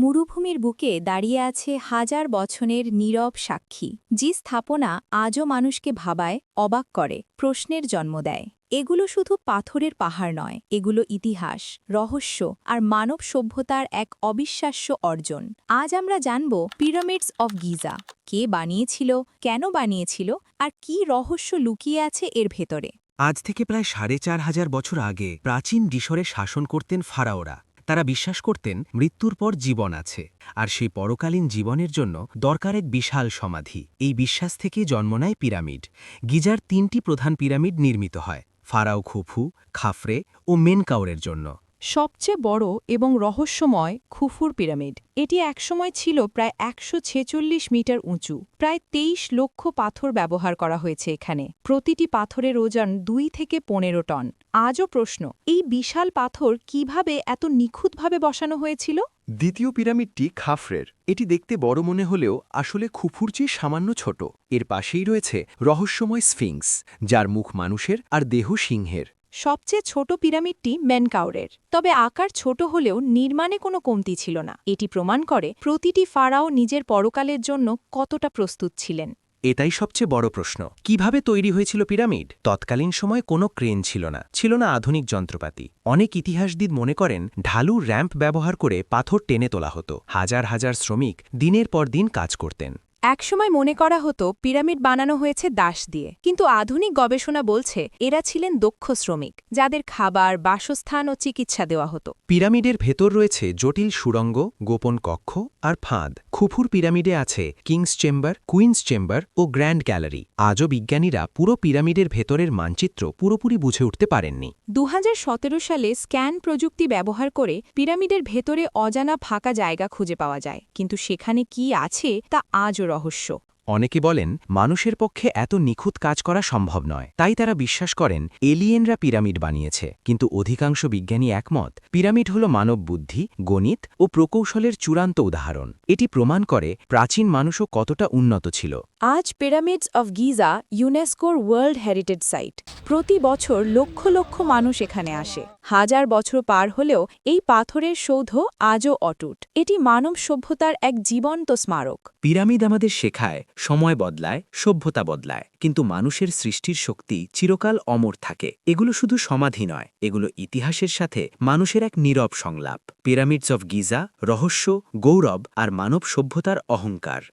মরুভূমির বুকে দাঁড়িয়ে আছে হাজার বছরের নীরব সাক্ষী, যে স্থাপনা আজও মানুষকে ভাবায়, অবাক করে, প্রশ্নের জন্ম দেয়। এগুলো শুধু পাথরের পাহাড় নয়, এগুলো ইতিহাস, রহস্য আর মানব সভ্যতার এক অবিশ্বাস্য অর্জন। আজ আমরা জানব পিরামিডস অফ গিজা কে বানিয়েছিল, কেন বানিয়েছিল, আর কী রহস্য লুকিয়ে আছে এর ভেতরে। আজ থেকে প্রায় ৪,৫০০ বছর আগে প্রাচীন ডিশরে শাসন করতেন ফারাওরা। তারা বিশ্বাস করতেন মৃত্যুর পর জীবন আছে, আর সেই পরকালীন জীবনের জন্য দরকার এক বিশাল সমাধি। এই বিশ্বাস থেকে জন্ম নেয় পিরামিড। গিজার ৩টি প্রধান পিরামিড নির্মিত হয় ফারাও খুফু, খাফরে ও মেনকাউরের জন্য। সবচেয়ে বড় এবং রহস্যময় খুফুর পিরামিড। এটি একসময় ছিল প্রায় ১৪৬ মিটার উঁচু। প্রায় ২৩ লক্ষ পাথর ব্যবহার করা হয়েছে এখানে। প্রতিটি পাথরের ওজন ২ থেকে ১৫ টন। আজও প্রশ্ন, এই বিশাল পাথর কিভাবে এত নিখুঁতভাবে বসানো হয়েছিল? দ্বিতীয় পিরামিডটি খাফরের। এটি দেখতে বড় মনে হলেও আসলে খুফুর চেয়ে সামান্য ছোট। এর পাশেই রয়েছে রহস্যময় স্ফিংস, যার মুখ মানুষের আর দেহ সিংহের। সবচেয়ে ছোট পিরামিডটি মেনকাউরের। তবে আকার ছোট হলেও নির্মাণে কোনো কমতি ছিল না। এটি প্রমাণ করে প্রতিটি ফারাও নিজের পরকালের জন্য কতটা প্রস্তুত ছিলেন। এটাই সবচেয়ে বড় প্রশ্ন, কিভাবে তৈরি হয়েছিল পিরামিড? তৎকালীন সময় কোনো ক্রেন ছিল না আধুনিক যন্ত্রপাতি। অনেক ইতিহাসবিদ মনে করেন ঢালু র্যাম্প ব্যবহার করে পাথর টেনে তোলা হতো। হাজার হাজার শ্রমিক দিনের পর দিন কাজ করতেন। একসময় মনে করা হতো পিরামিড বানানো হয়েছে দাস দিয়ে, কিন্তু আধুনিক গবেষণা বলছে এরা ছিলেন দক্ষ শ্রমিক, যাদের খাবার, বাসস্থান ও চিকিৎসা দেওয়া হতো। পিরামিডের ভেতর রয়েছে জটিল সুড়ঙ্গ, গোপন কক্ষ আর ফাঁদ। খুফুর পিরামিডে আছে কিংস চেম্বার, কুইন্স চেম্বার ও গ্র্যান্ড গ্যালারি। আজও বিজ্ঞানীরা পুরো পিরামিডের ভেতরের মানচিত্র পুরোপুরি বুঝে উঠতে পারেননি। ২০১৭ সালে স্ক্যান প্রযুক্তি ব্যবহার করে পিরামিডের ভেতরে অজানা ফাঁকা জায়গা খুঁজে পাওয়া যায়, কিন্তু সেখানে কি আছে তা আজও রহস্য। অনেকে বলেন মানুষের পক্ষে এত নিখুঁত কাজ করা সম্ভব নয়, তাই তারা বিশ্বাস করেন এলিয়েনরা পিরামিড বানিয়েছে। কিন্তু অধিকাংশ বিজ্ঞানী একমত পিরামিড হল মানব বুদ্ধি, গণিত ও প্রকৌশলের চূড়ান্ত উদাহরণ। এটি প্রমাণ করে প্রাচীন মানুষও কতটা উন্নত ছিল। আজ পিরামিডস অফ গিজা ইউনেস্কোর ওয়ার্ল্ড হেরিটেজ সাইট। প্রতি বছর লক্ষ লক্ষ মানুষ এখানে আসে। হাজার বছর পার হলেও এই পাথরের সৌধ আজও অটুট। এটি মানব সভ্যতার এক জীবন্ত স্মারক। পিরামিড আমাদের শেখায় সময় বদলায়, সভ্যতা বদলায়, কিন্তু মানুষের সৃষ্টির শক্তি চিরকাল অমর থাকে। এগুলো শুধু সমাধি নয়, এগুলো ইতিহাসের সাথে মানুষের এক নীরব সংলাপ। পিরামিডস অফ গিজা রহস্য, গৌরব আর মানব সভ্যতার অহংকার।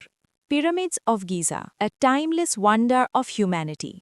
Pyramids of Giza, a timeless wonder of humanity.